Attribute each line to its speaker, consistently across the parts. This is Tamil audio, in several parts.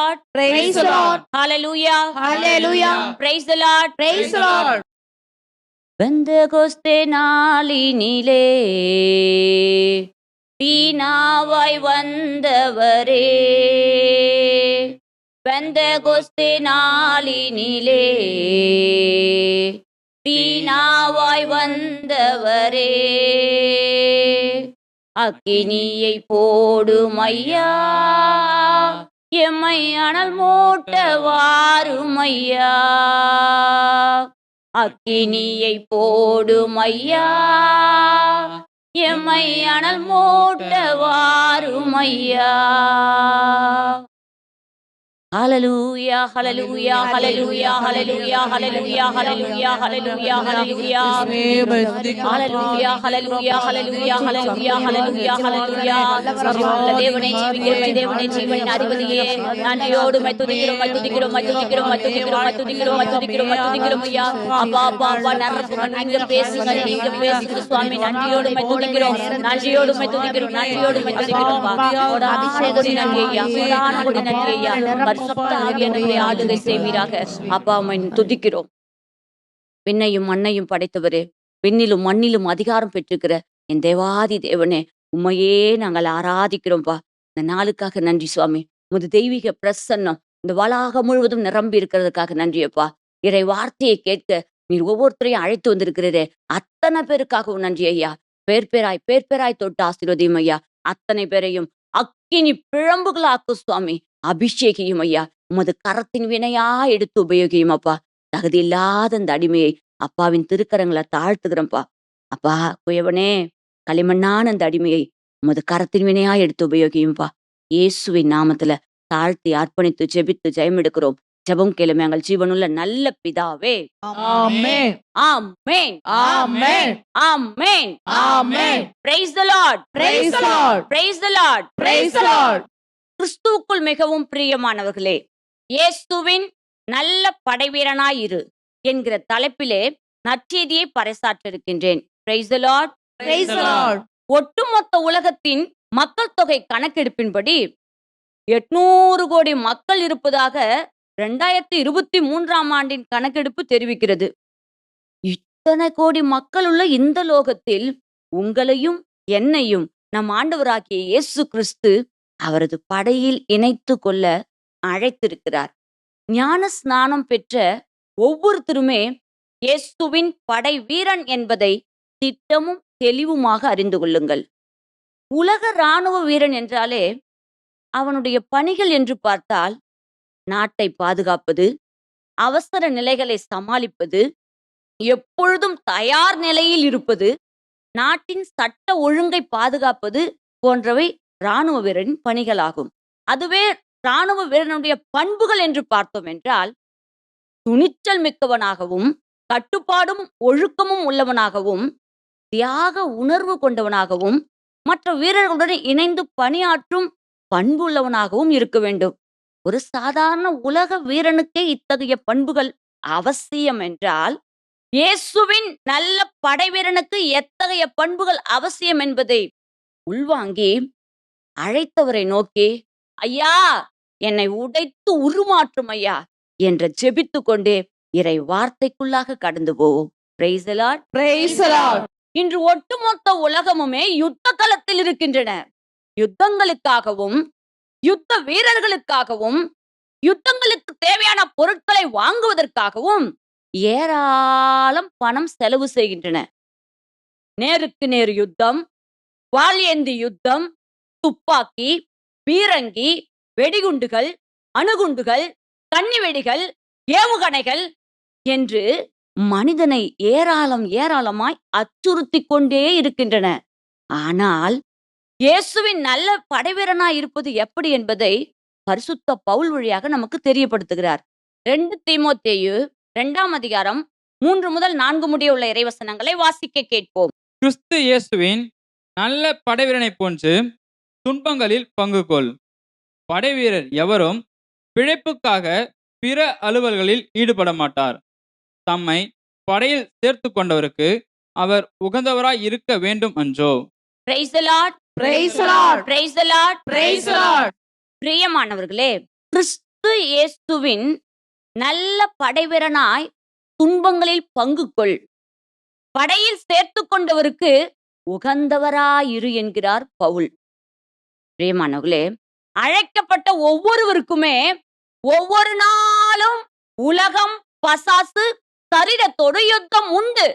Speaker 1: Lord.
Speaker 2: Praise the Lord.
Speaker 1: Hallelujah.
Speaker 2: Hallelujah.
Speaker 1: Praise the Lord.
Speaker 2: Praise the Lord.
Speaker 1: Pentecost நாளினிலே வீணாவாய் வந்தவரே, பெந்தெகொஸ்தே நாளினிலே வீணாவாய் வந்தவரே, அக்கினியை போடும் ஐயா, எம்மை அனல் மூட்ட வாரும் ஐயா, அக்கினியை போடும் ஐயா, எம்மை அனல் மூட்ட வாரும் ஐயா. Hallelujah, hallelujah, hallelujah, hallelujah, hallelujah, hallelujah, hallelujah, hallelujah. Hallelujah, hallelujah, hallelujah, hallelujah, hallelujah, hallelujah. ஜீவனுள்ள தேவனே, ஜீவிக்கிற தேவனே, ஜீவனின் அதிபதியே, நன்றியோடு துதிக்கிறோம், துதிக்கிறோம், துதிக்கிறோம், துதிக்கிறோம், துதிக்கிறோம், துதிக்கிறோம், துதிக்கிறோம் ஐயா. அப்பா அப்பா அப்பா, நரப்புங்க, நீங்க பேசுங்க, நீங்க பேசுங்க சுவாமி. நன்றியோடு துதிக்கிறோம், நன்றியோடு துதிக்கிறோம், நன்றியோடு துதிக்கிறோம். அபிஷேகம் நன்றி ஐயா, கொடி நன்றி ஐயா. ஆளுகை செய்வீராக அப்பா, அம்மை துதிக்கிறோம். விண்ணையும் மண்ணையும் படைத்தவரே, விண்ணிலும் மண்ணிலும் அதிகாரம் பெற்றிருக்கிற என் தேவாதி தேவனே, உண்மையே நாங்கள் ஆராதிக்கிறோம்ப்பா. இந்த நாளுக்காக நன்றி சுவாமி. உமது தெய்வீக பிரசன்னம் இந்த வளாகம் முழுவதும் நிரம்பி இருக்கிறதுக்காக நன்றியப்பா. இறை வார்த்தையை கேட்க நீர் ஒவ்வொருத்தரையும் அழைத்து வந்திருக்கிறதே, அத்தனை பேருக்காகவும் நன்றி ஐயா. பேர் பேராய் தொட்டு ஆசீர்வதியும் ஐயா. அத்தனை பேரையும் அக்கினி பிழம்புகளாக்கு சுவாமி. அபிஷேகியும் ஐயா. உமது கரத்தின் வினையா எடுத்து உபயோகியும் அப்பா. தகுதி இல்லாத அந்த அடிமையை அப்பாவின் திருக்கரங்களை தாழ்த்துக்கிறோம்ப்பா. அப்பா குயவனே, களிமண்ணான அந்த அடிமையை உமது கரத்தின் வினையா எடுத்து உபயோகியும்பா. இயேசுவின் நாமத்துல தாழ்த்தி அர்ப்பணித்து ஜெபித்து ஜெயம் எடுக்கிறோம். ஜெபம் கேளுமே எங்கள் ஜீவனுள்ள நல்ல பிதாவே.
Speaker 2: ஆமென்.
Speaker 1: ஆமென்.
Speaker 2: ஆமென்.
Speaker 1: ஆமென்.
Speaker 2: ஆமென்.
Speaker 1: Praise the Lord.
Speaker 2: Praise the Lord.
Speaker 1: Praise the Lord.
Speaker 2: Praise the Lord.
Speaker 1: கிறிஸ்துவுக்குள் மிகவும் பிரியமானவர்களே, இயேசுவின் நல்ல படைவீரனாயிரு என்கிற தலைப்பிலே நற்செய்தியை பறைசாற்ற இருக்கின்றேன். Praise the Lord.
Speaker 2: Praise the Lord.
Speaker 1: ஒட்டுமொத்த உலகத்தின் மக்கள் தொகை கணக்கெடுப்பின்படி 800 கோடி மக்கள் இருப்பதாக 2023ஆம் ஆண்டின் கணக்கெடுப்பு தெரிவிக்கிறது. இத்தனை கோடி மக்கள் உள்ள இந்த லோகத்தில் உங்களையும் என்னையும் நம் ஆண்டவராகிய இயேசு கிறிஸ்து அவரது படையில் இணைத்து கொள்ள அழைத்திருக்கிறார். ஞான ஸ்நானம் பெற்ற ஒவ்வொருத்தருமே இயேசுவின் படை வீரன் என்பதை திட்டமும் தெளிவுமாக அறிந்து கொள்ளுங்கள். உலக இராணுவ வீரன் என்றாலே அவனுடைய பணிகள் என்று பார்த்தால், நாட்டை பாதுகாப்பது, அவசர நிலைகளை சமாளிப்பது, எப்பொழுதும் தயார் நிலையில் இருப்பது, நாட்டின் சட்ட ஒழுங்கை பாதுகாப்பது போன்றவை இராணுவ வீரரின் பணிகளாகும். அதுவே இராணுவ வீரனுடைய பண்புகள் என்று பார்த்தோம் என்றால், துணிச்சல் மிக்கவனாகவும் கட்டுப்பாடும் ஒழுக்கமும் உள்ளவனாகவும் தியாக உணர்வு கொண்டவனாகவும் மற்ற வீரர்களுடன் இணைந்து பணியாற்றும் பண்பு உள்ளவனாகவும் இருக்க வேண்டும். ஒரு சாதாரண உலக வீரனுக்கே இத்தகைய பண்புகள் அவசியம் என்றால், இயேசுவின் நல்ல படை வீரனுக்கு எத்தகைய பண்புகள் அவசியம் என்பதை உள்வாங்கி அழைத்தவரை நோக்கி, ஐயா என்னை உடைத்து உருமாற்றும் ஐயா என்று ஜெபித்து கொண்டே இறை வார்த்தைக்குள்ளாக கடந்து போவோம். Praise the Lord.
Speaker 2: Praise the Lord.
Speaker 1: இன்று ஒட்டுமொத்த உலகமுமே யுத்த களத்தில் இருக்கின்றன. யுத்தங்களுக்காகவும் யுத்த வீரர்களுக்காகவும் யுத்தங்களுக்கு தேவையான பொருட்களை வாங்குவதற்காகவும் ஏராளம் பணம் செலவு செய்கின்றன. நேருக்கு நேர் யுத்தம், வாள் ஏந்தி யுத்தம், துப்பாக்கி, பீரங்கி, வெடிகுண்டுகள், அணுகுண்டுகள், கன்னி வெடிகள், ஏவுகணைகள் என்று மனிதனை ஏராளமாய் அச்சுறுத்தி கொண்டே இருக்கின்றன. ஆனால் இயேசுவின் நல்ல படைவீரனாய் இருப்பது எப்படி என்பதை பரிசுத்த பவுல் வழியாக நமக்கு தெரியப்படுத்துகிறார். 2 தீமோத்தேயு 2ஆம் அதிகாரம் 3 முதல் 4 முடிய உள்ள இறைவசனங்களை வாசிக்க கேட்போம்.
Speaker 3: கிறிஸ்து இயேசுவின் நல்ல படைவீரனைப் போன்று துன்பங்களில் பங்கு கொள். படைவீரர் எவரும் பிழைப்புக்காக பிற அலுவல்களில் ஈடுபட மாட்டார். தம்மை படையில் சேர்த்து கொண்டவருக்கு அவர் உகந்தவராய் இருக்க வேண்டும் அன்றோ.
Speaker 1: Praise the Lord.
Speaker 2: Praise the Lord.
Speaker 1: Praise the Lord.
Speaker 2: Praise the Lord.
Speaker 1: பிரியமானவர்களே, கிறிஸ்து இயேசுவின் நல்ல படைவீரனாய் துன்பங்களில் பங்கு கொள், படையில் சேர்த்து கொண்டவருக்கு உகந்தவராயிரு என்கிறார் பவுல். பிரியமானவர்களே, அழைக்கப்பட்ட ஒவ்வொருவருக்குமே ஒவ்வொரு நாளும் உலகம், பசாசு, சரீரத்தோடு யுத்தம் உண்டு.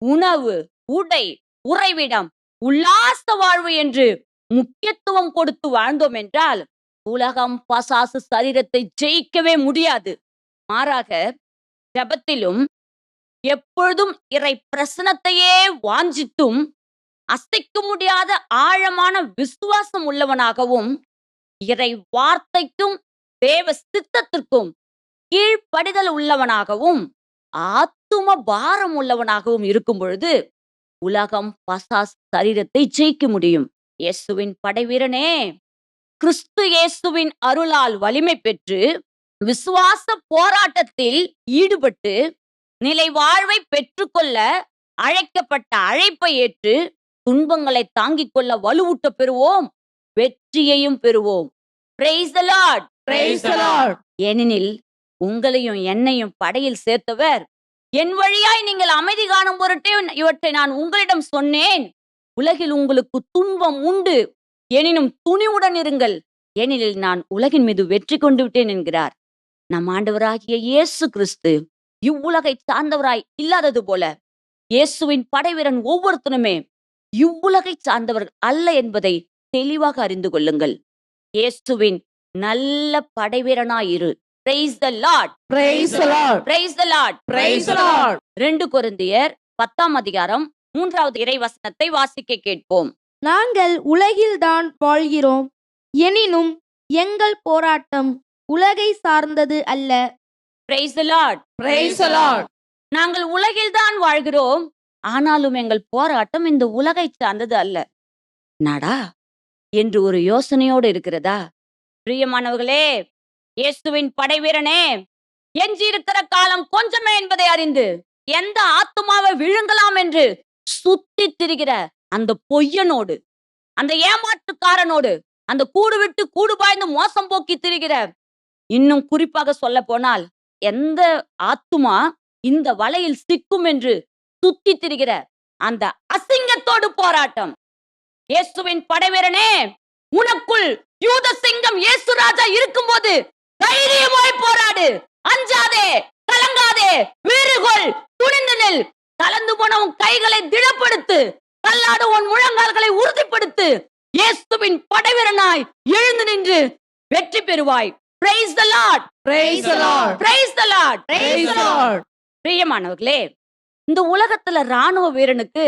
Speaker 1: உணவு, உடை, உறைவிடம், உல்லாச வாழ்வு என்று முக்கியத்துவம் கொடுத்து வாழ்ந்தோம் என்றால் உலகம், பசாசு, சரீரத்தை ஜெயிக்கவே முடியாது. மாறாக ஜெபத்திலும் எப்பொழுதும் இறை பிரசனத்தையே வாஞ்சித்தும் அசைக்க முடியாத ஆழமான விசுவாசம் உள்ளவனாகவும் இறை வார்த்தைக்கும் தேவ சித்தத்திற்கும் கீழ்ப்படிதல் உள்ளவனாகவும் ஆத்தும பாரம் உள்ளவனாகவும் இருக்கும் பொழுது உலகம், பசாஸ், சரீரத்தை ஜெயிக்க முடியும். இயேசுவின் படைவீரனே, கிறிஸ்து இயேசுவின் அருளால் வலிமை பெற்று விசுவாச போராட்டத்தில் ஈடுபட்டு நிலை வாழ்வை பெற்றுக்கொள்ள அழைக்கப்பட்ட அழைப்பை ஏற்று துன்பங்களை தாங்கிக் கொள்ள வலுவூட்ட பெறுவோம், வெற்றியையும் பெறுவோம். Praise the Lord.
Speaker 2: Praise the Lord.
Speaker 1: ஏனெனில் உங்களையும் என்னையும் படையில் சேர்த்தவர் என் வழியாய் நீங்கள் அமைதி காணும் பொருட்டே இவற்றை நான் உங்களிடம் சொன்னேன். உலகில் உங்களுக்கு துன்பம் உண்டு, எனினும் துணிவுடன் இருங்கள், ஏனெனில் நான் உலகின் மீது வெற்றி கொண்டு விட்டேன் என்கிறார். நம் ஆண்டவராகிய இயேசு கிறிஸ்து இவ்வுலகை சார்ந்தவராய் இல்லாதது போல இயேசுவின் படைவீரன் ஒவ்வொருத்தனுமே இவ்வுலகை சார்ந்தவர்கள் அல்ல என்பதை தெளிவாக அறிந்து கொள்ளுங்கள். இயேசுவின் நல்ல படைவீரனாயிரு. Praise the Lord.
Speaker 2: Praise the Lord.
Speaker 1: Praise the Lord.
Speaker 2: Praise the Lord.
Speaker 1: 2 கொரிந்தியர் 10ஆம் அதிகாரம் 3வது இறைவசனத்தை வாசிக்க கேட்போம்.
Speaker 4: நாங்கள் உலகில்தான் வாழ்கிறோம், எனினும் எங்கள் போராட்டம் உலகை சார்ந்தது அல்ல.
Speaker 1: Praise the Lord.
Speaker 2: Praise the Lord.
Speaker 1: நாங்கள் உலகில்தான் வாழ்கிறோம், ஆனாலும் எங்கள் போராட்டம் இந்த உலகை சார்ந்தது அல்ல. நடா என்று ஒரு யோசனையோடு இருக்கிறதா? பிரியமானவர்களே, இயேசுவின் படைவீரனே, எஞ்சியிருக்கிற காலம் கொஞ்சமே என்பதை அறிந்து எந்த ஆத்துமாவை விழுங்கலாம் என்று சுத்தி திரிகிற அந்த பொய்யனோடு, அந்த ஏமாற்றுக்காரனோடு, அந்த கூடு விட்டு கூடு பாய்ந்து மோசம் போக்கி திரிகிற, இன்னும் குறிப்பாக சொல்ல போனால் எந்த ஆத்துமா இந்த வலையில் சிக்கும் என்று சுத்தி திரிகிற அந்த அசிங்கத்தோடு போராட்டம். இயேசுவின் படைவீரனே, உனக்குள் யூத சிங்கம் இயேசு ராஜா இருக்கும்போது தைரியமாய் போராடு, அஞ்சாதே, கலங்காதே, வீறுகொள், துணிந்து நில். கலந்து போன உன் கைகளை திடப்படுத்து, தள்ளாடு உன் முழங்கால்களை உறுதிப்படுத்து. இயேசுவின் படைவீரனாய் எழுந்து நின்று வெற்றி பெறுவாய். Praise the Lord.
Speaker 2: Praise the Lord.
Speaker 1: Praise the Lord.
Speaker 2: Praise the Lord.
Speaker 1: பிரியமானவர்களே, இந்த உலகத்துல ராணுவ வீரனுக்கு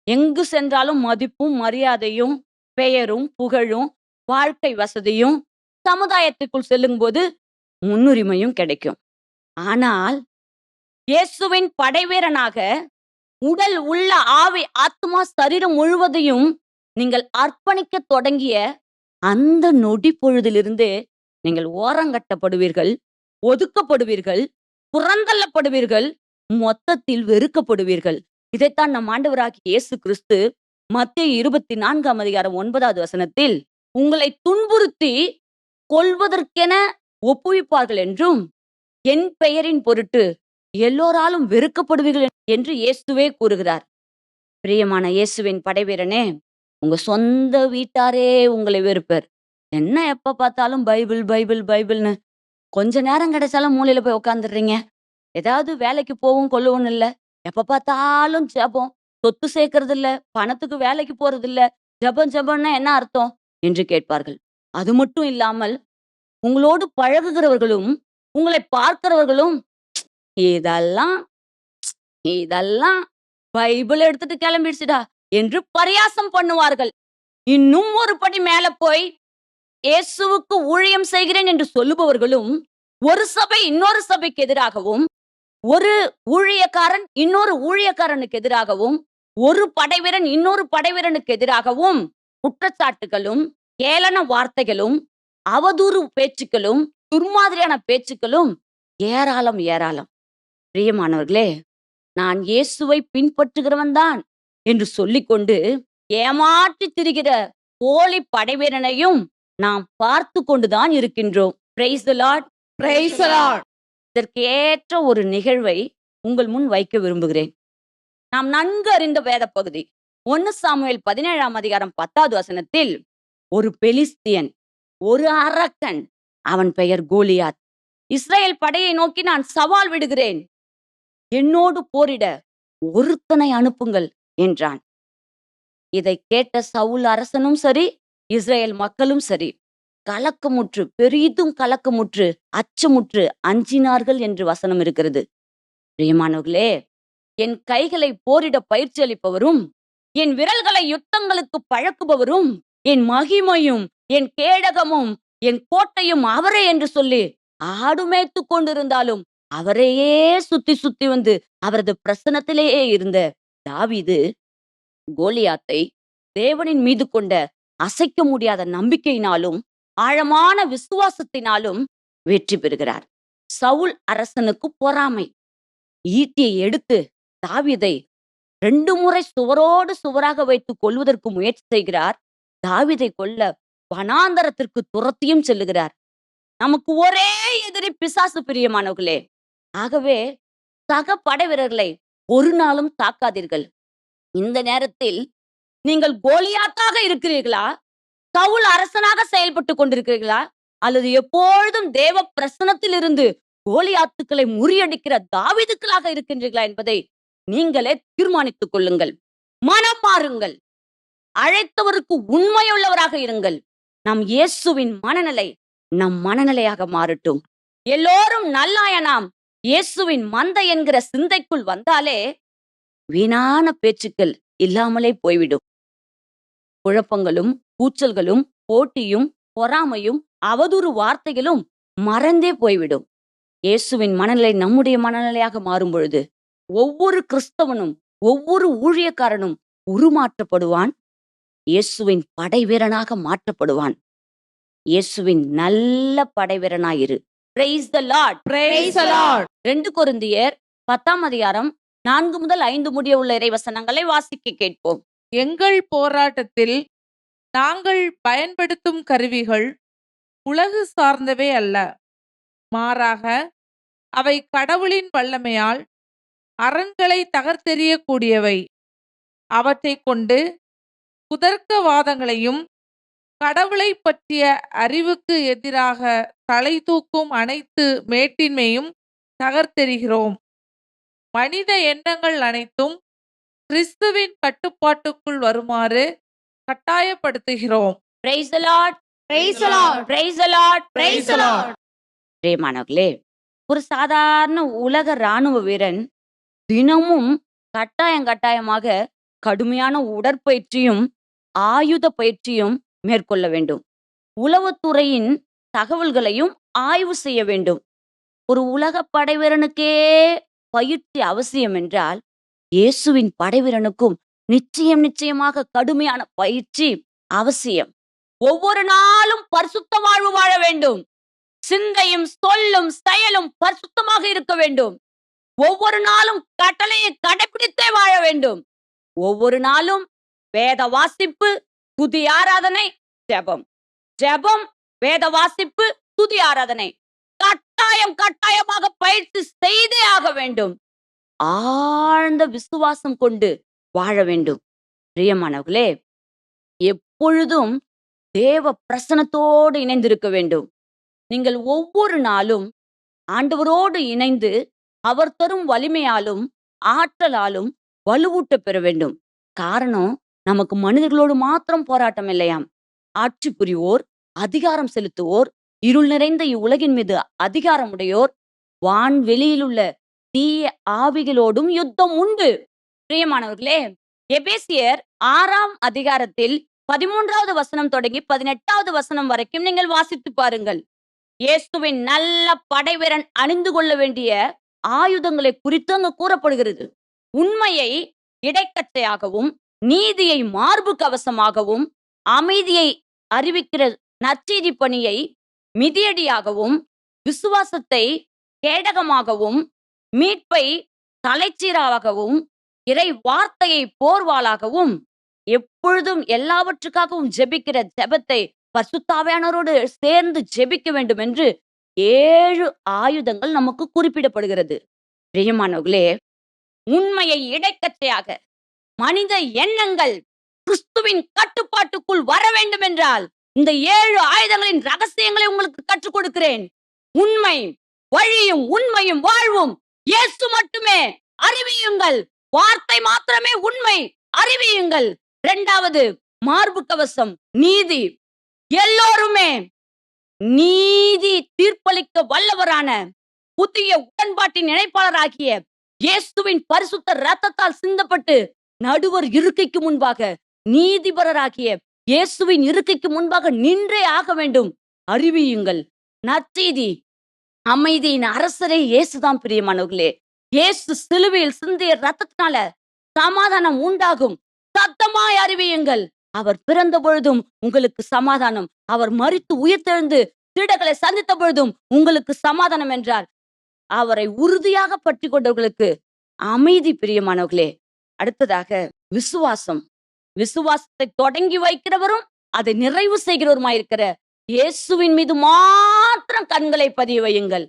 Speaker 1: எங்கு சென்றாலும் மதிப்பும் மரியாதையும் பெயரும் புகழும் வாழ்க்கை வசதியும் சமுதாயத்துக்குள் செல்லும் போது முன்னுரிமையும் கிடைக்கும். ஆனால் இயேசுவின் படைவீரனாக உடல், உள்ள, ஆவி, ஆத்மா, சரீரம் முழுவதையும் நீங்கள் அர்ப்பணிக்க தொடங்கிய அந்த நொடி பொழுதிலிருந்து நீங்கள் ஓரங்கட்டப்படுவீர்கள், ஒதுக்கப்படுவீர்கள், புறந்தள்ளப்படுவீர்கள், மொத்தத்தில் வெறுக்கப்படுவீர்கள். இதைத்தான் நம் ஆண்டவராகிய இயேசு கிறிஸ்து மத்தேயு 24ஆம் அதிகாரம் 9வது வசனத்தில் உங்களை துன்புறுத்தி கொல்வதற்கென ஒப்புவிப்பார்கள் என்றும் என் பெயரின் பொருட்டு எல்லோராலும் வெறுக்கப்படுவீர்கள் என்று இயேசுவே கூறுகிறார். பிரியமான இயேசுவின் படைவீரனே, உங்க சொந்த வீட்டாரே உங்களை வெறுப்பர். என்ன எப்ப பார்த்தாலும் பைபிள் பைபிள் பைபிள்னு கொஞ்ச நேரம் கிடைச்சாலும் மூலையில போய் உட்காந்துடுறீங்க. ஏதாவது வேலைக்கு போவும் கொள்ளவும் இல்ல, எப்ப பார்த்தாலும் ஜெபம், சொத்து சேர்க்கறது இல்ல, பணத்துக்கு வேலைக்கு போறது இல்ல, ஜெபம் ஜெபம்னா என்ன அர்த்தம் என்று கேட்பார்கள். அது மட்டும் இல்லாமல் உங்களோடு பழகுகிறவர்களும் உங்களை பார்க்கிறவர்களும் இதெல்லாம் இதெல்லாம் பைபிள் எடுத்துட்டு கிளம்பிடுச்சுடா என்று பரியாசம் பண்ணுவார்கள். இன்னும் ஒரு படி மேல போய் இயேசுவுக்கு ஊழியம் செய்கிறேன் என்று சொல்லுபவர்களும் ஒரு சபை இன்னொரு சபைக்கு எதிராகவும், ஒரு ஊழியக்காரன் இன்னொரு ஊழியக்காரனுக்கு எதிராகவும், ஒரு படைவீரன் இன்னொரு படைவீரனுக்கு எதிராகவும் குற்றச்சாட்டுகளும், ஏளன வார்த்தைகளும், அவதூறு பேச்சுக்களும், துர்மாதிரியான பேச்சுக்களும் ஏராளம் ஏராளம். பிரியமானவர்களே, நான் இயேசுவை பின்பற்றுகிறவன் தான் என்று சொல்லிக்கொண்டு ஏமாற்றி திரிகிற போலி படைவீரனையும் நாம் பார்த்து கொண்டுதான் இருக்கின்றோம். Price the Lord.
Speaker 2: Praise the Lord.
Speaker 1: இதற்கு ஏற்ற ஒரு நிகழ்வை உங்கள் முன் வைக்க விரும்புகிறேன். நாம் நன்கு அறிந்த வேத பகுதி 1 சாமுவேல் 17ஆம் அதிகாரம் 10வது வசனத்தில் ஒரு பெலிஸ்தியன், ஒரு அரக்கன், அவன் பெயர் கோலியாத், இஸ்ரேல் படையை நோக்கி நான் சவால் விடுகிறேன், என்னோடு போரிட ஒருத்தனை அனுப்புங்கள் என்றான். இதை கேட்ட சவுல் அரசனும் சரி, இஸ்ரேல் மக்களும் சரி கலக்கமுற்று, பெரிதும் கலக்கமுற்று, அச்சமுற்று அஞ்சினார்கள் என்று வசனம் இருக்கிறது. பிரியமானவர்களே, என் கைகளை போரிட பயிற்சி அளிப்பவரும், என் விரல்களை யுத்தங்களுக்கு பழக்குபவரும், என் மகிமையும் என் கேடகமும் என் கோட்டையும் அவரே என்று சொல்லி ஆடுமேய்த்து கொண்டிருந்தாலும் அவரையே சுத்தி சுத்தி வந்து அவரது பிரசன்னத்திலேயே இருந்த தாவீது கோலியாத்தை தேவனின் மீது கொண்ட அசைக்க முடியாத நம்பிக்கையினாலும் ஆழமான விசுவாசத்தினாலும் வெற்றி பெறுகிறார். சவுல் அரசனுக்கு பொறாமை. ஈட்டியை எடுத்து தாவீதை 2 முறை சுவரோடு சுவராக வைத்து கொல்வதற்கு முயற்சி செய்கிறார். தாவீதை கொல்ல வனாந்தரத்திற்கு துரத்தியும் செல்லுகிறார். நமக்கு ஒரே எதிரி பிசாசு. பிரியமானவர்களே, ஆகவே சக படை வீரர்களை ஒரு நாளும் தாக்காதீர்கள். இந்த நேரத்தில் நீங்கள் கோலியாத்தாக இருக்கிறீர்களா, சவுல் அரசனாக செயல்பட்டு கொண்டிருக்கிறீர்களா, அல்லது எப்பொழுதும் தேவ பிரசனத்தில் இருந்து கோலியாத்துக்களை முறியடிக்கிற தாவீதுக்களாக இருக்கின்றீர்களா என்பதை நீங்களே தீர்மானித்துக் கொள்ளுங்கள். மனம் மாறுங்கள். அழைத்தவருக்கு உண்மையுள்ளவராக இருங்கள். நம் இயேசுவின் மனநிலை நம் மனநிலையாக மாறட்டும். எல்லோரும் நல்லாயனாம் இயேசுவின் மந்தை என்கிற சிந்தைக்குள் வந்தாலே வீணான பேச்சுக்கள் இல்லாமலே போய்விடும். குழப்பங்களும் கூச்சல்களும் போட்டியும் பொறாமையும் அவதூறு வார்த்தைகளும் மறந்தே போய்விடும். இயேசுவின் மனநிலை நம்முடைய மனநிலையாக மாறும் பொழுது ஒவ்வொரு கிறிஸ்தவனும், ஒவ்வொரு ஊழியக்காரனும் உருமாற்றப்படுவான். இயேசுவின் படை வீரனாக மாற்றப்படுவான். இயேசுவின் நல்ல படை வீரனாயிரு. Praise the Lord.
Speaker 2: Praise the Lord.
Speaker 1: 2 கொரிந்தியர் 10ஆம் அதிகாரம் 4 முதல் 5 முடிய உள்ள இறைவசனங்களை வாசிக்க கேட்போம்.
Speaker 2: எங்கள் போராட்டத்தில் நாங்கள் பயன்படுத்தும் கருவிகள் உலகு சார்ந்தவை அல்ல, மாறாக அவை கடவுளின் வல்லமையால் அரண்களை தகர்த்தெறியக்கூடியவை. அவற்றை கொண்டு குதர்க்கவாதங்களையும் கடவுளை பற்றிய அறிவுக்கு எதிராக தலை தூக்கும் அனைத்து மேட்டின்மையும் தகர்த்தெறிகிறோம். மனித எண்ணங்கள் அனைத்தும் கிறிஸ்துவின் கட்டுப்பாட்டுக்குள் வருமாறு கட்டாயப்படுத்துகிறோம்.
Speaker 1: Praise the Lord.
Speaker 4: Praise the Lord.
Speaker 1: Praise the Lord.
Speaker 4: Praise the Lord.
Speaker 1: பிரியமானவர்களே, ஒரு சாதாரண உலக ராணுவ வீரன் தினமும் கட்டாயமாக கடுமையான உடற்பயிற்சியும் ஆயுத பயிற்சியும் மேற்கொள்ள வேண்டும். உளவுத்துறையின் தகவல்களையும் ஆய்வு செய்ய வேண்டும். ஒரு உலக படைவீரனுக்கே பயிற்சி அவசியம் என்றால் இயேசுவின் படைவீரனுக்கும் நிச்சயமாக கடுமையான பயிற்சி அவசியம். ஒவ்வொரு நாளும் பரிசுத்த வாழ்வு வாழ வேண்டும். சிந்தையும் சொல்லும் செயலும் பரிசுத்தமாக இருக்க வேண்டும். ஒவ்வொரு நாளும் கட்டளையை கடைபிடித்தே வாழ வேண்டும். ஒவ்வொரு நாளும் வேத வாசிப்பு, துதி ஆராதனை, ஜெபம், ஜெபம், வேத வாசிப்பு, துதி ஆராதனை கட்டாயமாக பயிற்சி செய்தே ஆக வேண்டும். ஆழ்ந்த விசுவாசம் கொண்டு வாழ வேண்டும். பிரியமானவர்களே, எப்பொழுதும் தேவ பிரசன்னத்தோடு இணைந்திருக்க வேண்டும். நீங்கள் ஒவ்வொரு நாளும் ஆண்டவரோடு இணைந்து அவர் தரும் வலிமையாலும் ஆற்றலாலும் வலுவூட்ட பெற வேண்டும். காரணம், நமக்கு மனிதர்களோடு மாத்திரம் போராட்டம் இல்லையாம். ஆட்சி புரிவோர், அதிகாரம் செலுத்துவோர், இருள் நிறைந்த இவ்வுலகின் மீது அதிகாரம் உடையோர், வான்வெளியில் உள்ள தீய ஆவிகளோடும் யுத்தம் உண்டு. பிரியமானவர்களே, எபேசியர் 6ஆம் அதிகாரத்தில் 13வது வசனம் தொடங்கி 18வது வசனம் வரைக்கும் நீங்கள் வாசித்து பாருங்கள். இயேசுவின் நல்ல படைவீரன் அணிந்து கொள்ள வேண்டிய ஆயுதங்களை குறித்து அங்கு கூறப்படுகிறது. உண்மையை இடைக்கச்சையாகவும், நீதியை மார்பு கவசமாகவும், அமைதியை அறிவிக்கிற நற்செய்தி பணியை மிதியடியாகவும், விசுவாசத்தை கேடகமாகவும், மீட்பை தலைச்சீராகவும், இறை வார்த்தையை போர்வாளாகவும், எப்பொழுதும் எல்லாவற்றுக்காகவும் ஜெபிக்கிற ஜெபத்தை பரிசுத்தாவியானவரோடு சேர்ந்து ஜெபிக்க வேண்டும் என்று 7 ஆயுதங்கள் நமக்கு குறிப்பிடப்படுகிறது. பிரியமானவர்களே, உண்மையை இடைக்கச்சையாக மனித எண்ணங்கள் கிறிஸ்துவின் கட்டுப்பாட்டுக்குள் வர வேண்டும் என்றால் இந்த 7 ஆயுதங்களின் ரகசியங்களை உங்களுக்கு கற்றுக் கொடுக்கிறேன். உண்மை, வழியும் உண்மையும் வாழ்வும் இயேசு மட்டுமே. அறிவியுங்கள். வார்த்தை மாத்திரமே உண்மை. அறிவியுங்கள். 2வது மார்பு கவசம் நீதி. எல்லோருமே நீதி தீர்ப்பளிக்க வல்லவரான புதிய உடன்பாட்டின் இணைப்பாளராகிய இயேசுவின் பரிசுத்த இரத்தத்தால் சிந்தப்பட்டு நடுவர் இருக்கைக்கு முன்பாக நீதிபரராகிய இயேசுவின் இருக்கைக்கு முன்பாக நின்றே ஆக வேண்டும். அறிவியுங்கள். நற்செய்தி. அமைதியின் அரசரே இயேசுதான். பிரியமானவர்களே, இயேசு சிலுவையில் சிந்திய இரத்தத்தினால சமாதானம் உண்டாகும். சத்தமாய் அறிவியுங்கள். அவர் பிறந்த பொழுதும் உங்களுக்கு சமாதானம், அவர் மரித்து உயிர்த்தெழுந்து சீடர்களை சந்தித்த பொழுதும் உங்களுக்கு சமாதானம் என்றார். அவரை உறுதியாக பற்றி கொண்டவர்களுக்கு அமைதி. பிரியமானவர்களே, அடுத்ததாக விசுவாசம். விசுவாசத்தை தொடங்கி வைக்கிறவரும் அதை நிறைவு செய்கிறவருமாயிருக்கிற இயேசுவின் மீது மாத்திரம் கண்களை பதிய வையுங்கள்.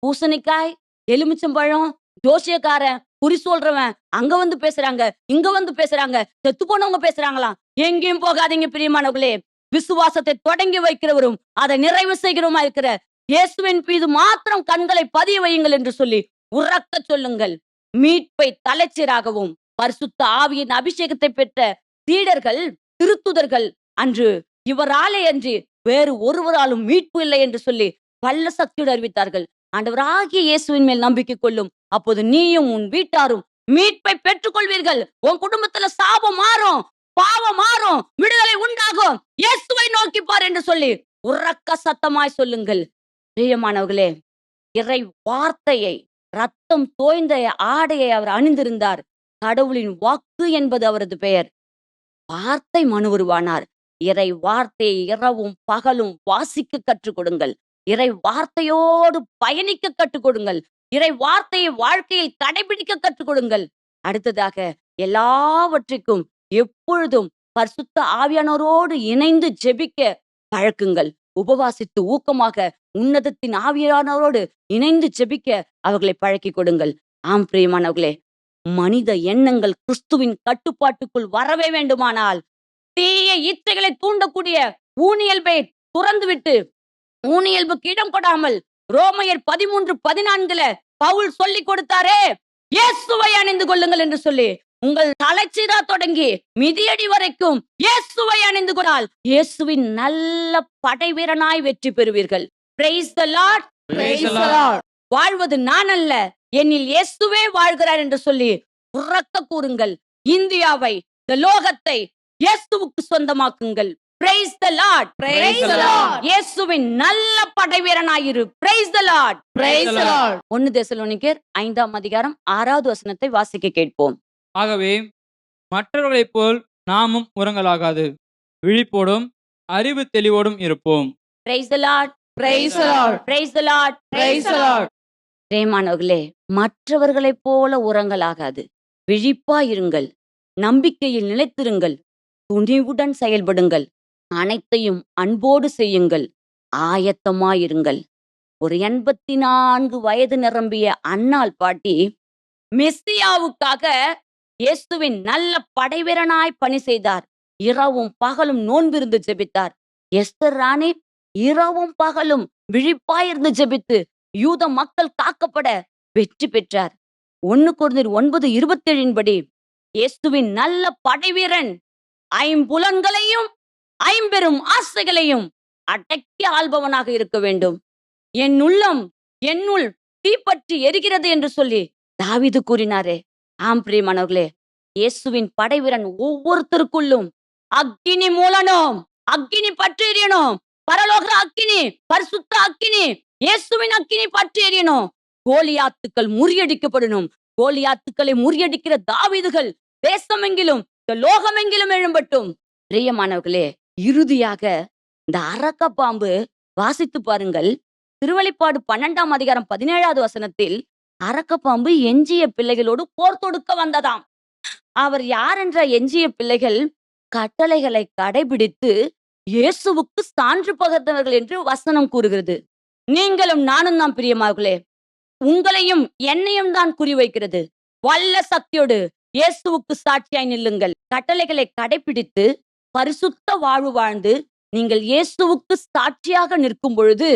Speaker 1: பூசணிக்காய், எலுமிச்சம்பழம், ஜோசியக்காரன், குறி சொல்றவன் அங்க வந்து பேசுறாங்க, இங்க வந்து பேசுறாங்க, செத்து போனவங்க பேசுறாங்களாம். எங்கேயும் போகாதீங்க பிரியமானவர்களே. விசுவாசத்தை தொடங்கி வைக்கிறவரும் அதை நிறைவு செய்கிறவருமா இருக்கிற இயேசுவின் மீது மாத்திரம் கண்களை பதிய வையுங்கள் என்று சொல்லி உறக்க சொல்லுங்கள். மீட்பை தலைச்சீராகவும் பரிசுத்த ஆவியின் அபிஷேகத்தை பெற்ற சீடர்கள், திருத்துதர்கள் அன்று இவராலே அன்றி வேறு ஒருவராலும் மீட்பு இல்லை என்று சொல்லி வல்ல சக்தியோடு அறிவித்தார்கள். ஆண்டவராகிய இயேசுவின் மேல் நம்பிக்கை கொள்ளும். அப்போது நீயும் உன் வீட்டாரும் மீட்பை பெற்றுக் கொள்வீர்கள். உன் குடும்பத்துல சாபம் மாறும், பாவம் மாறும், விடுதலை உண்டாகும். இயேசுவை நோக்கி பார் என்று சொல்லி உறக்க சத்தமாய் சொல்லுங்கள். பிரியமானவர்களே, இறை வார்த்தையை, ரத்தம் தோய்ந்த ஆடையை அவர் அணிந்திருந்தார். கடவுளின் வாக்கு என்பது அவரது பெயர். வார்த்தை மனு உருவானார். இறை வார்த்தையை இரவும் பகலும் வாசிக்க கற்றுக் கொடுங்கள். இறை வார்த்தையோடு பயணிக்க கற்றுக் கொடுங்கள். இறை வார்த்தையை வாழ்க்கையில் கடைபிடிக்க கற்றுக் கொடுங்கள். அடுத்ததாக எல்லாவற்றிற்கும் எப்பொழுதும் பரிசுத்த ஆவியானவரோடு இணைந்து ஜெபிக்க பழக்குங்கள். உபவாசித்து ஊக்கமாக உன்னதத்தின் ஆவியானவரோடு இணைந்து ஜெபிக்க அவர்களை பழக்கி கொடுங்கள். ஆம் பிரியமானவர்களே, மனித எண்ணங்கள் கிறிஸ்துவின் கட்டுப்பாட்டுக்குள் வரவே வேண்டுமானால் தீய இச்சைகளை தூண்டக்கூடிய ஊனியல்பை துறந்துவிட்டு ஊனியல்புக்கு இடம் கொடாமல் ரோமையர் 13:14 பவுல் சொல்லி கொடுத்தாரே, இயேசுவை அணிந்து கொள்ளுங்கள் என்று சொல்லி உங்கள் தலைச்சீரா தொடங்கி மிதியடி வரைக்கும் இயேசுவை அணிந்து கொண்டால் இயேசுவின் நல்ல படை வீரனாய் வெற்றி பெறுவீர்கள். Price the Lord.
Speaker 2: Praise the Lord.
Speaker 1: வாழ்வது நான் அல்ல, என்னில் இயேசுவே வாழ்கிறார் என்று சொல்லி உறக்க கூறுங்கள். இந்தியாவை, இந்த லோகத்தை இயேசுவுக்கு சொந்தமாக்குங்கள். Praise the Lord.
Speaker 2: Praise the Lord.
Speaker 1: இயேசுவின் நல்ல படைவீரனாயிரு. Praise the Lord.
Speaker 2: Praise the Lord.
Speaker 1: 1 தெசலோனிக்கேயர் 5ஆம் அதிகாரம் 6வது வசனத்தை வாசிக்க கேட்போம்.
Speaker 3: ஆகவே மற்றவர்களைப் போல் நாமும் உறங்கலாகாது, விழிப்போடும் அறிவு தெளிவோடும் இருப்போம்.
Speaker 1: Price the Lord.
Speaker 2: Praise the Lord.
Speaker 1: Price the Lord.
Speaker 2: Praise the Lord.
Speaker 1: பிரேமானவர்களே, மற்றவர்களைப் போல உறங்கலாகாது, விழிப்பாயிருங்கள், நம்பிக்கையில் நிலைத்திருங்கள், துணிவுடன் செயல்படுங்கள், அனைத்தையும் அன்போடு செய்யுங்கள், ஆயத்தமாயிருங்கள். ஒரு 84 வயது நிரம்பிய அன்னாள் பாட்டி மெஸ்ஸியாவுக்காக இயேசுவின் நல்ல படைவீரனாய் பணி செய்தார். இரவும் பகலும் நோன்பிருந்து ஜெபித்தார். எஸ்தர் ராணி இரவும் பகலும் விழிப்பாயிருந்து ஜெபித்து யூத மக்கள் காக்கப்பட வெற்றி பெற்றார். 1 கொரிந்தியர் 9:27 படி இயேசுவின் நல்ல படைவீரன் ஐம்புலன்களையும் ஐம்பெரும் ஆசைகளையும் அடக்கி ஆள்பவனாக இருக்க வேண்டும். என் உள்ளம் என்னுள் தீப்பற்றி எரிகிறது என்று சொல்லி தாவீது கூறினாரே. ஆம் பிரியமானவர்களே, இயேசுவின் படைவீரன் ஒவ்வொருத்தருக்குள்ளும் அக்கினி மூலனும், அக்கினி பற்றி எரியணும். பரலோக அக்கினி, பரிசுத்த அக்கினி, இயேசுவின் அக்கினி பற்றி எரியணும். கோலியாத்துக்கள் முறியடிக்கப்படணும். கோலியாத்துக்களை முறியடிக்கிற தாவீதுகள் தேசமெங்கிலும் லோகமெங்கிலும் எழும்பட்டும். பிரியமானவர்களே, இறுதியாக இந்த அரக்க பாம்பு வாசித்து பாருங்கள். திருவெளிப்பாடு 12ஆம் அதிகாரம் 17வது வசனத்தில் அரக்க பாம்பு எஞ்சிய பிள்ளைகளோடு போர் தொடுக்க வந்ததாம். அவர் யார் என்ற எஞ்சிய பிள்ளைகள் கட்டளைகளை கடைபிடித்து இயேசுவுக்கு சான்று பகர்ந்தவர்கள் என்று வசனம் கூறுகிறது. நீங்களும் நானும் தான் பிரியமார்களே, உங்களையும் என்னையும் தான் குறிவைக்கிறது. வல்ல சக்தியோடு இயேசுவுக்கு சாட்சியாய் நில்லுங்கள். கட்டளைகளை கடைபிடித்து பரிசுத்த வாழ்வு வாழ்ந்து நீங்கள் இயேசுவுக்கு சாட்சியாக நிற்கும் பொழுது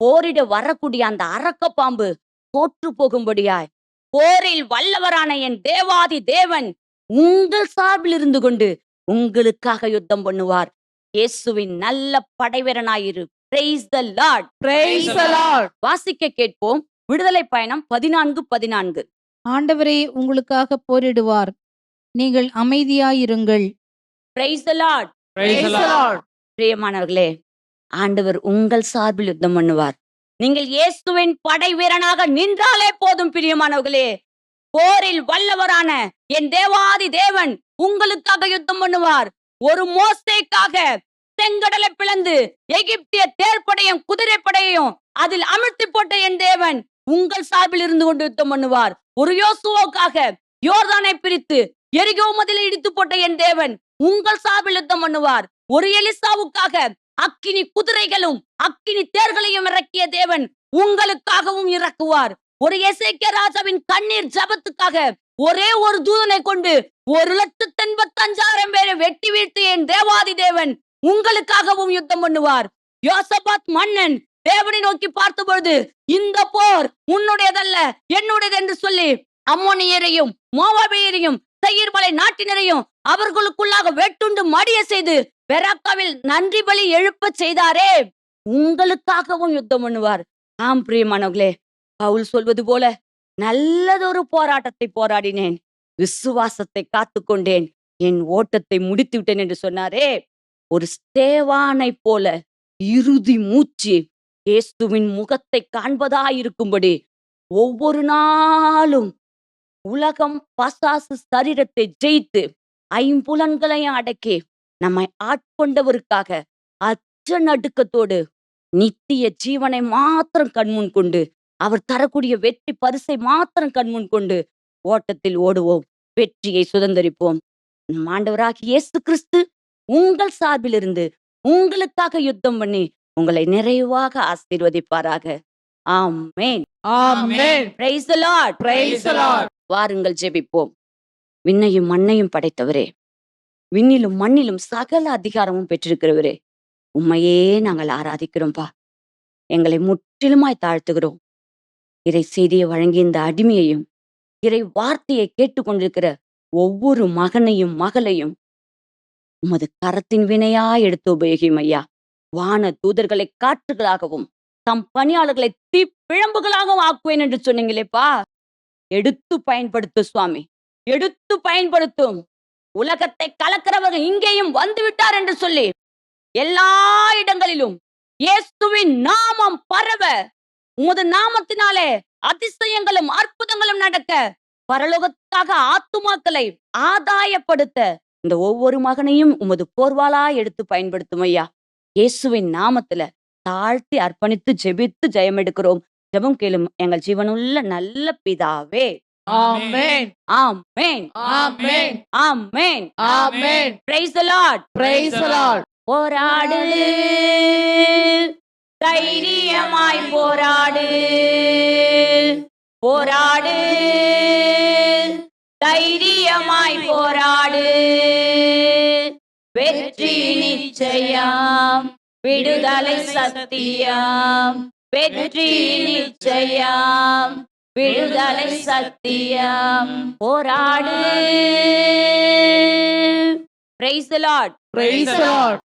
Speaker 1: போரிட வரக்கூடிய அந்த அரக்க பாம்பு தோற்று போகும்படியாய் போரில் வல்லவரான என் தேவாதி தேவன் உங்கள் சார்பில் இருந்து கொண்டு உங்களுக்காக யுத்தம் பண்ணுவார். இயேசுவின் நல்ல படைவீரனாயிரு. Praise the Lord.
Speaker 2: Praise the Lord.
Speaker 1: வாசிக்க கேட்போம். விடுதலை பயணம் 14:14.
Speaker 5: ஆண்டவரே உங்களுக்காக போரிடுவார், நீங்கள் அமைதியாயிருங்கள்.
Speaker 1: Praise the Lord.
Speaker 2: Praise the Lord.
Speaker 1: பிரியமானவர்களே, ஆண்டவர் உங்கள் சார்பில் யுத்தம் பண்ணுவார். நீங்கள் இயேசுவின் படை வீரனாக நின்றாலே போதும். பிரியமானவர்களே, போரில் வல்லவரான என் தேவாதி தேவன் உங்களுக்காக யுத்தம் பண்ணுவார். ஒரு மோசேக்காக செங்கடலை பிளந்து எகிப்திய தேர்ப்படையும் குதிரைப்படையையும் அதில் அமிழ்த்தி போட்ட என் தேவன் உங்கள் சார்பில் இருந்து கொண்டு யுத்தம் பண்ணுவார். ஒரு யோசுவாவுக்காக யோர்தானை பிரித்து எரிகோ மதிலை இடித்து போட்ட என் தேவன் உங்கள் சார்பில் யுத்தம் பண்ணுவார். ஒரு எலிசாவுக்காக அக்கினி குதிரைகளும் அக்கினி தேர்களையும் இறக்கிய தேவன் உங்களுக்காகவும் இறக்குவார். ஒரு எசேக்கியா ராஜாவின் கண்ணீர் ஜபத்துக்காக ஒரே ஒரு தூதனை கொண்டு 1,85,000 பேரை வெட்டி வீழ்த்திய என் தேவாதி தேவன் உங்களுக்காகவும் யுத்தம் பண்ணுவார். யோசபாத் மன்னன் தேவனை நோக்கி பார்த்த பொழுது இந்த போர் உன்னுடையதல்ல என்னுடையது என்று சொல்லி அம்மோனியரையும் மோவாபியரையும் செயிர்மலை நாட்டினரையும் அவர்களுக்குள்ளாக வெட்டுண்டு மடிய செய்து பெராக்காவில் நன்றி பலி எழுப்ப செய்தாரே, உங்களுக்காகவும் யுத்தம் பண்ணுவார். ஆம் பிரியமானவர்களே, பவுல் சொல்வது போல நல்லதொரு போராட்டத்தை போராடினேன், விசுவாசத்தை காத்துக்கொண்டேன், என் ஓட்டத்தை முடித்து விட்டேன் என்று சொன்னாரே. ஒரு ஸ்தேவானை போல இறுதி மூச்சு இயேசுவின் முகத்தை காண்பதாயிருக்கும்படி ஒவ்வொரு நாளும் உலகம் பசாசு சரீரத்தை ஜெயித்து ஐம்புலன்களையும் அடக்கி நம்மை ஆட்கொண்டவருக்காக அச்ச நடுக்கத்தோடு நித்திய ஜீவனை மாத்திரம் கண்முன் கொண்டு அவர் தரக்கூடிய வெற்றி பரிசை மாத்திரம் கண்முன் கொண்டு ஓட்டத்தில் ஓடுவோம், வெற்றியை சுதந்தரிப்போம். நம் ஆண்டவராகிய இயேசு கிறிஸ்து உங்கள் சார்பில் இருந்து உங்களுக்காக யுத்தம் பண்ணி உங்களை நிறைவாக ஆசீர்வதிப்பாராக. ஆமென்.
Speaker 2: Amen.
Speaker 1: Praise the Lord.
Speaker 2: Praise the Lord.
Speaker 1: வாருங்கள் ஜெபிப்போம். விண்ணையும் மண்ணையும் படைத்தவரே, விண்ணிலும் மண்ணிலும் சகல அதிகாரமும் பெற்றிருக்கிறவரே, உம்மையே நாங்கள் ஆராதிக்கிறோம்பா. எங்களை முற்றிலுமாய் தாழ்த்துகிறோம். இறை செய்தியை வழங்கி இந்த அடிமையையும் இறை வார்த்தையை கேட்டுக்கொண்டிருக்கிற ஒவ்வொரு மகனையும் மகளையும் உமது கரத்தின் வினையா எடுத்து உபயோகியும் ஐயா. வான தூதர்களை காற்றுகளாகவும் தம் பணியாளர்களை தீப்பிழம்புகளாகவும் ஆக்குவேன் என்று சொன்னீங்களேப்பா. எடுத்து பயன்படுத்து சுவாமி, எடுத்து பயன்படுத்தும். உலகத்தை கலக்கிறவர்கள் இங்கேயும் வந்து விட்டார் என்று சொல்லி எல்லா இடங்களிலும் இயேசுவின் நாமம் பரவ, உமது நாமத்தினாலே அதிசயங்களும் அற்புதங்களும் நடக்க, பரலோகத்துக்காக ஆத்துமாக்களை ஆதாயப்படுத்த இந்த ஒவ்வொரு மகனையும் உமது போர்வாளா எடுத்து பயன்படுத்தும் ஐயா. இயேசுவின் நாமத்துல தாழ்த்தி அர்ப்பணித்து ஜெபித்து ஜெயம் எடுக்கிறோம். ஜெபம் கேளும் எங்கள் ஜீவனுள்ள நல்ல பிதாவே.
Speaker 2: Amen.
Speaker 1: Amen.
Speaker 2: Amen.
Speaker 1: Amen.
Speaker 2: Amen.
Speaker 1: Praise the Lord.
Speaker 2: Praise the Lord.
Speaker 1: போராடு, தைரியமாய் போராடு, போராடு, தைரியமாய் போராடு, வெற்றி நிச்சயம், விடுதலை சத்தியம், வெற்றி நிச்சயம், விடுதலை சத்தியம், போராடு. Praise the Lord.
Speaker 2: Praise the Lord.